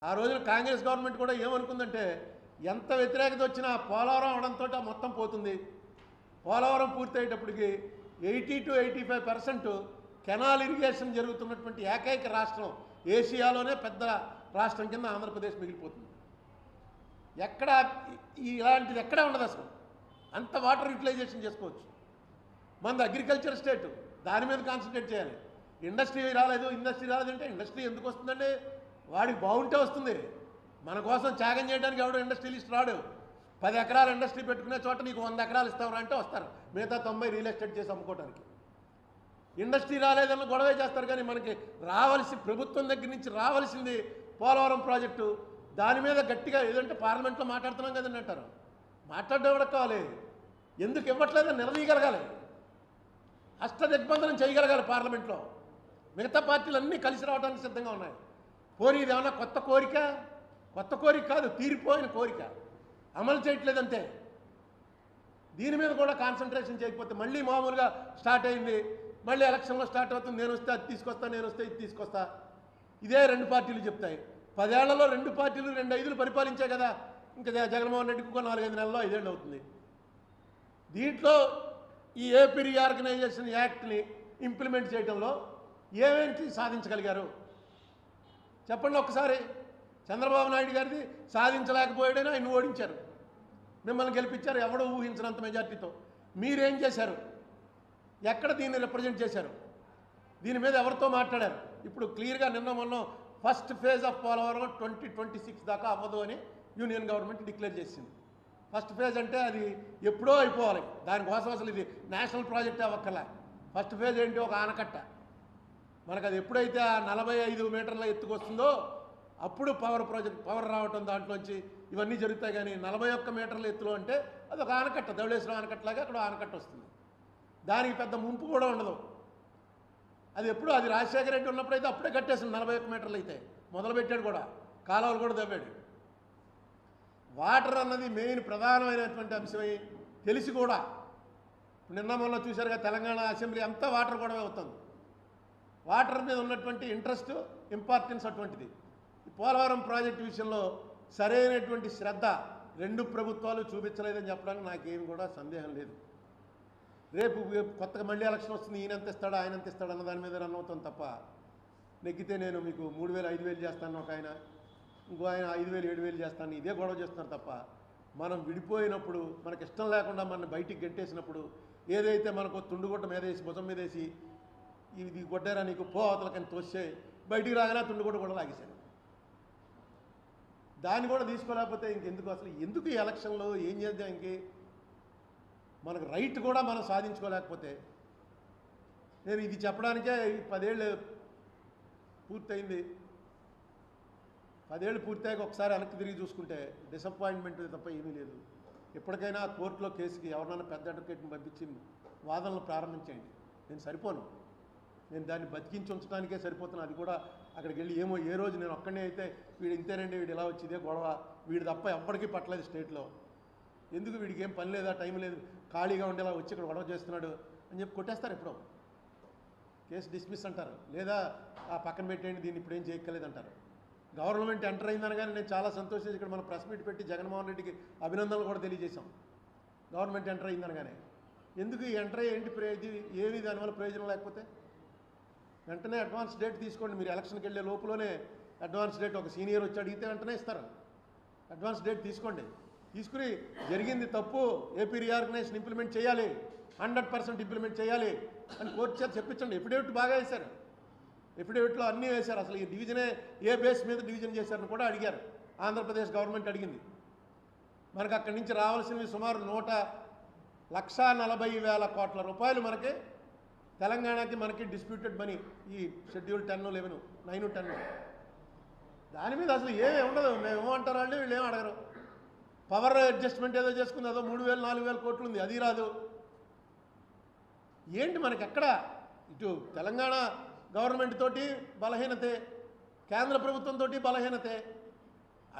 ఆ రోజున కాంగ్రెస్ గవర్నమెంట్ కూడా ఏమనుకుందంటే ఎంత వ్యతిరేకత వచ్చినా పోలవరం అవడంతో మొత్తం పోతుంది. పోలవరం పూర్తయ్యేటప్పటికి 80 to 85% కెనాల్ ఇరిగేషన్ జరుగుతున్నటువంటి ఏకైక రాష్ట్రం ఏషియాలోనే పెద్ద రాష్ట్రం కింద ఆంధ్రప్రదేశ్ మిగిలిపోతుంది. ఎక్కడ ఇలాంటిది ఎక్కడా ఉండదు అసలు. అంత వాటర్ యూటిలైజేషన్ చేసుకోవచ్చు. మనది అగ్రికల్చర్ స్టేట్, దాని మీద కాన్సన్ట్రేట్ చేయాలి. ఇండస్ట్రీ రాలేదంటే ఇండస్ట్రీ ఎందుకు వస్తుందండి? వాడికి బాగుంటే వస్తుంది. మన కోసం త్యాగం చేయడానికి ఎవడో ఇండస్ట్రియలిస్ట్ రాడు. 10 ఎకరాల ఇండస్ట్రీ పెట్టుకునే చోట నీకు 100 ఎకరాలు ఇస్తామరా అంటే వస్తారు. మిగతా 90 రియల్ ఎస్టేట్ చేసి అమ్ముకోవడానికి. ఇండస్ట్రీ రాలేదన్న గొడవే చేస్తారు. కానీ మనకి ప్రభుత్వం దగ్గర నుంచి రావాల్సింది పోలవరం ప్రాజెక్టు. దాని మీద గట్టిగా ఏదంటే పార్లమెంట్లో మాట్లాడుతున్నాం కదండి అంటారు. మాట్లాడడం కూడా కావాలి. ఎందుకు ఇవ్వట్లేదని నిలదీయగలగాలి. దిగ్బంధనం చేయగలగాలి పార్లమెంట్లో. మిగతా పార్టీలు అన్నీ కలిసి రావడానికి సిద్ధంగా ఉన్నాయి. పోనీ ఇది ఏమన్నా కొత్త కోరిక కాదు, తీరిపోయిన కోరిక. అమలు చేయట్లేదంతే. దీని మీద కూడా కాన్సన్ట్రేషన్ చేయకపోతే మళ్ళీ మామూలుగా స్టార్ట్ అయింది. మళ్ళీ ఎలక్షన్లో స్టార్ట్ అవుతుంది. నేను వస్తే అది తీసుకొస్తా, నేను వస్తే ఇది తీసుకొస్తా. ఇదే 2 పార్టీలు చెప్తాయి. 10 ఏళ్లలో 2 పార్టీలు 2 ఐదులు పరిపాలించాయి కదా. ఇంకా జగన్మోహన్ రెడ్డికి 4-5 నెలల్లో 5 ఏళ్ళు అవుతుంది. దీంట్లో ఈ ఏపీ రీఆర్గనైజేషన్ యాక్ట్ని ఇంప్లిమెంట్ చేయడంలో ఏమేంటి సాధించగలిగారు చెప్పండి ఒకసారి. చంద్రబాబు నాయుడు గారిది సాధించలేకపోయాడని ఆయన ఓడించారు. మిమ్మల్ని గెలిపించారు ఎవడో ఊహించినంత మెజార్టీతో. మీరేం చేశారు? ఎక్కడ దీన్ని రిప్రజెంట్ చేశారు? దీని మీద ఎవరితో మాట్లాడారు? ఇప్పుడు క్లియర్గా మొన్న ఫస్ట్ ఫేజ్ ఆఫ్ పోలవరం 2026 దాకా అవ్వదు అని యూనియన్ గవర్నమెంట్ డిక్లేర్ చేసింది. ఫస్ట్ ఫేజ్ అంటే అది ఎప్పుడో అయిపోవాలి. దానికోసం అసలు ఇది నేషనల్ ప్రాజెక్ట్ అవ్వక్కర్లే. ఫస్ట్ ఫేజ్ ఏంటి? ఒక ఆనకట్ట. మనకు అది ఎప్పుడైతే 45 మీటర్ల ఎత్తుకొస్తుందో అప్పుడు పవర్ రావటం దాంట్లోంచి ఇవన్నీ జరుగుతాయి. కానీ 41 మీటర్ల ఎత్తులో అంటే అది ఒక ఆనకట్ట, ధవళేశ్వరం ఆనకట్టలాగా అక్కడ ఆనకట్ట వస్తుంది. దానికి పెద్ద ముంపు కూడా ఉండదు. అది ఎప్పుడు అది రాజశేఖర రెడ్డి ఉన్నప్పుడైతే అప్పుడే కట్టేసింది. 41 మీటర్లు అయితే మొదలుపెట్టాడు కూడా, కాలువలు కూడా దవ్వాడు. వాటర్ అన్నది మెయిన్ ప్రధానమైనటువంటి అంశమై తెలిసి కూడా మొన్న చూశారుగా తెలంగాణ అసెంబ్లీ అంతా వాటర్ గొడవ అవుతుంది. వాటర్ మీద ఉన్నటువంటి ఇంట్రెస్ట్, ఇంపార్టెన్స్ అటువంటిది. పోలవరం ప్రాజెక్టు విషయంలో సరైనటువంటి శ్రద్ధ 2 ప్రభుత్వాలు చూపించలేదని చెప్పడానికి నాకేమి కూడా సందేహం లేదు. రేపు కొత్తగా మళ్ళీ ఎలక్షన్ వస్తుంది, ఈయన ఎంత ఇస్తాడు ఆయన ఎంత ఇస్తాడు అన్న దాని మీద రన్ అవుతాం తప్ప, నెగ్గితే నేను మీకు 3,000 5,000 చేస్తాను ఒక ఆయన, ఇంకో ఆయన 5,000 7,000 చేస్తాను, ఇదే గొడవ చేస్తున్నారు తప్ప మనం విడిపోయినప్పుడు మనకి ఇష్టం లేకుండా మన బయటికి గంటేసినప్పుడు ఏదైతే మనకు తుండుగుట్ట మీద వేసి భుజం మీద వేసి ఇది కొట్టారా నీకు పో అవతలకని తోస్తే బయటికి రాగానే తుండుగుట్ట కూడా లాగేశాను. దాన్ని కూడా తీసుకోలేకపోతే ఇంకెందుకు అసలు ఎందుకు ఈ ఎలక్షన్లో ఏం చేద్దాం? ఇంకే మనకు రైట్ కూడా మనం సాధించుకోలేకపోతే నేను ఇది చెప్పడానికే 10 ఏళ్ళు పూర్తయింది. 10 ఏళ్ళు పూర్తయ్యాక ఒకసారి వెనక్కి తిరిగి చూసుకుంటే డిసప్పాయింట్మెంట్ తప్ప ఏమీ లేదు. ఎప్పటికైనా కోర్టులో కేసుకి ఎవరినైనా పెద్ద అడ్వకేట్ని పంపించి వాదనలు ప్రారంభించండి. నేను సరిపోను, నేను దాన్ని బతికించి ఉంచడానికే సరిపోతున్నా. అది కూడా అక్కడికి వెళ్ళి ఏమో ఏ రోజు నేను ఒక్కడే అయితే వీడు ఇంతేనండి, వీడు ఇలా వచ్చిదే గొడవ, వీడు తప్ప ఎప్పటికీ పట్టలేదు స్టేట్లో, ఎందుకు వీడికి ఏం పని లేదా టైం లేదు ఖాళీగా ఉండేలా వచ్చి ఇక్కడ గొడవ చేస్తున్నాడు అని చెప్పి కొట్టేస్తారు. ఎప్పుడో కేసు డిస్మిస్ అంటారు, లేదా ఆ పక్కన పెట్టేయండి దీన్ని ఇప్పుడు ఏం చేయక్కర్లేదు అంటారు. గవర్నమెంట్ ఎంటర్ అయిందనగానే నేను చాలా సంతోషించి ఇక్కడ మనం ప్రెస్ మీట్ పెట్టి జగన్మోహన్ రెడ్డికి అభినందనలు కూడా తెలియజేశాం. గవర్నమెంట్ ఎంటర్ అయిందనగానే ఎందుకు ఈ ఎంటర్ ఏంటి ఏమి దానివల్ల ప్రయోజనం లేకపోతే వెంటనే అడ్వాన్స్ డేట్ తీసుకోండి. మీరు ఎలక్షన్కి వెళ్ళే లోపలనే అడ్వాన్స్ డేట్ ఒక సీనియర్ వచ్చి అడిగితే వెంటనే ఇస్తారు. అడ్వాన్స్ డేట్ తీసుకోండి. తీసుకుని జరిగింది తప్పు, ఏపీ రీఆర్గనైజేషన్ ఇంప్లిమెంట్ చేయాలి, 100% ఇంప్లిమెంట్ చేయాలి అని కోర్టు చేత చెప్పించండి. ఎఫిడేవిట్ బాగా వేశారు, ఎఫిడేవిట్లో అన్నీ వేశారు. అసలు ఈ డివిజనే ఏ బేస్ మీద డివిజన్ చేశారని కూడా అడిగారు. ఆంధ్రప్రదేశ్ గవర్నమెంట్ అడిగింది. మనకు అక్కడి నుంచి రావాల్సినవి సుమారు 1,40,000 కోట్ల రూపాయలు మనకి తెలంగాణకి మనకి డిస్ప్యూటెడ్ మనీ ఈ షెడ్యూల్ 10, 11, 9, 10 దాని మీద అసలు ఏమీ ఉండదు. మేము ఏమంటారు వాళ్ళు, వీళ్ళు ఏమి అడగరు. పవర్ అడ్జస్ట్మెంట్ ఏదో చేసుకుంది, అదో 3,000 4,000 కోట్లు ఉంది, అది రాదు. ఏంటి మనకి ఎక్కడ ఇటు తెలంగాణ గవర్నమెంట్ తోటి బలహీనతే, కేంద్ర ప్రభుత్వంతో బలహీనతే,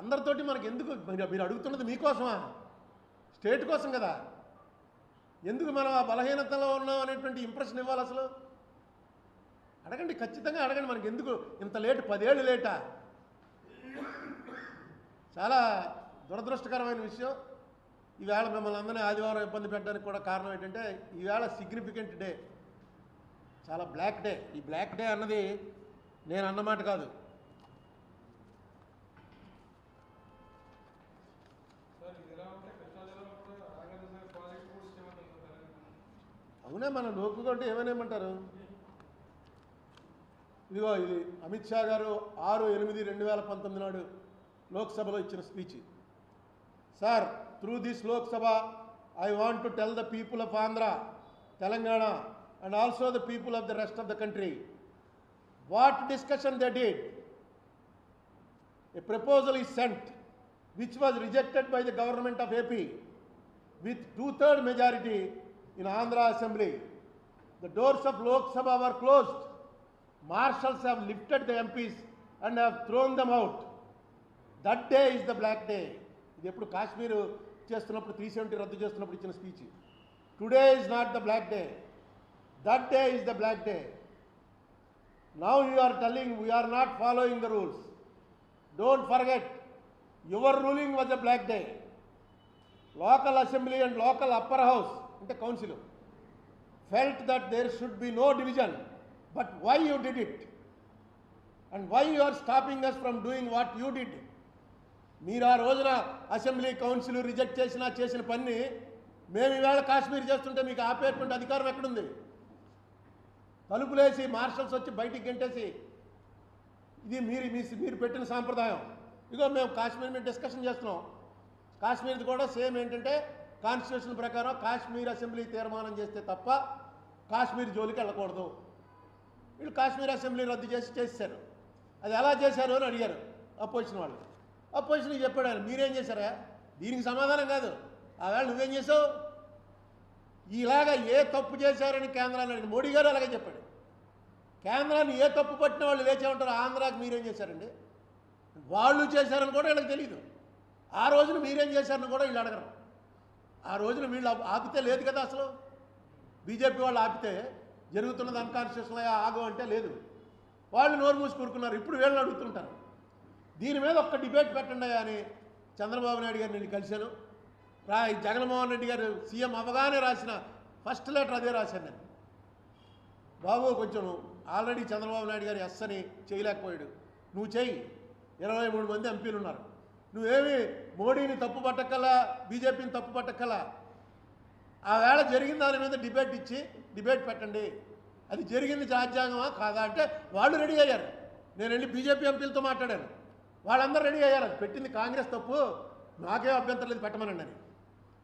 అందరితోటి మనకి ఎందుకు? మీరు అడుగుతున్నది మీకోసమా? స్టేట్ కోసం కదా. ఎందుకు మనం ఆ బలహీనతలో ఉన్నాం అనేటువంటి ఇంప్రెషన్ ఇవ్వాలి? అసలు అడగండి, ఖచ్చితంగా అడగండి. మనకి ఎందుకు ఇంత లేటు? 10 ఏళ్ళు లేటా? చాలా దురదృష్టకరమైన విషయం. ఈవేళ మిమ్మల్ని అందరినీ ఆదివారం ఇబ్బంది పెట్టడానికి కూడా కారణం ఏంటంటే ఈవేళ సిగ్నిఫికెంట్ డే, చాలా బ్లాక్ డే. ఈ బ్లాక్ డే అన్నది నేను అన్నమాట కాదు. అవునే, మన లోకుకుంటే ఏమనేమంటారు? ఇదిగో ఇది అమిత్ షా గారు 6/8/2019 నాడు లోక్సభలో ఇచ్చిన speech. Sir, through this Lok Sabha I want to tell the people of Andhra, Telangana and also the people of the rest of the country what discussion they did. A proposal is sent which was rejected by the government of AP with 2/3 majority in Andhra Assembly. The doors of Lok Sabha were closed. Marshals have lifted the MPs and have thrown them out. That day is the black day. ఇది ఎప్పుడు కాశ్మీర్ చేస్తున్నప్పుడు 370 రద్దు చేస్తున్నప్పుడు ఇచ్చిన speech. Today is not the black day. That day is the black day. Now you are telling we are not following the rules. Don't forget, your ruling was a black day. Local assembly and local upper house, the council, felt that there should be no division. But why you did it? And why you are stopping us from doing what you did? మీరు ఆ రోజున assembly council reject చేసిన పని మేము ఈవేళ కాశ్మీర్ చేస్తుంటే మీకు ఆపేటువంటి అధికారం ఎక్కడుంది? తలుపులేసి మార్షల్స్ వచ్చి బయటికి గెంటేసి ఇది మీరు పెట్టిన సాంప్రదాయం. ఇదిగో మేము కాశ్మీర్ మీద డిస్కషన్ చేస్తున్నాం. కాశ్మీర్ది కూడా సేమ్ ఏంటంటే కాన్స్టిట్యూషన్ ప్రకారం కాశ్మీర్ అసెంబ్లీ తీర్మానం చేస్తే తప్ప కాశ్మీర్ జోలికి వెళ్ళకూడదు. వీళ్ళు కాశ్మీర్ అసెంబ్లీ రద్దు చేశారు. అది ఎలా చేశారు అని అడిగారు అపోజిషన్ వాళ్ళు. అపోజిషన్కి చెప్పాడు ఆయన, మీరేం చేశారా? దీనికి సమాధానం కాదు. ఆవేళ నువ్వేం చేసావు? ఇలాగా ఏ తప్పు చేశారని కేంద్రాన్ని అడిగిన మోడీ గారు అలాగే చెప్పాడు. కేంద్రాన్ని ఏ తప్పు పట్టిన వాళ్ళు లేచే ఉంటారు, ఆంధ్రాకి మీరేం చేశారండి? వాళ్ళు చేశారని కూడా వీళ్ళకి తెలియదు. ఆ రోజున మీరేం చేశారని కూడా వీళ్ళు అడగరు. ఆ రోజున వీళ్ళు ఆపితే లేదు కదా, అసలు బీజేపీ వాళ్ళు ఆపితే జరుగుతున్నది అన్కాన్స్టిట్యూషనల్ ఆగం అంటే లేదు. వాళ్ళు నోరు మూసి కూరుకున్నారు. ఇప్పుడు వీళ్ళని అడుగుతుంటారు. దీని మీద ఒక్క డిబేట్ పెట్టండి అని చంద్రబాబు నాయుడు గారు నేను కలిశాను. జగన్మోహన్ రెడ్డి గారు సీఎం అవగానే రాసిన ఫస్ట్ లెటర్ అదే రాశాను నేను. బాబు కొంచెం ఆల్రెడీ చంద్రబాబు నాయుడు గారు ఎస్ అని చేయలేకపోయాడు, నువ్వు చెయ్యి. 23 మంది ఎంపీలు ఉన్నారు. నువ్వేమి మోడీని తప్పు పట్టక్కలా, బీజేపీని తప్పు పట్టక్కలా. ఆ వేళ జరిగిన దాని మీద డిబేట్ పెట్టండి. అది జరిగింది రాజ్యాంగమా కాదా అంటే వాళ్ళు రెడీ అయ్యారు. నేను వెళ్ళి బీజేపీ ఎంపీలతో మాట్లాడాను, వాళ్ళందరూ రెడీ అయ్యారు. అది పెట్టింది కాంగ్రెస్ తప్పు, నాకే అభ్యంతరం లేదు పెట్టమనండి అని.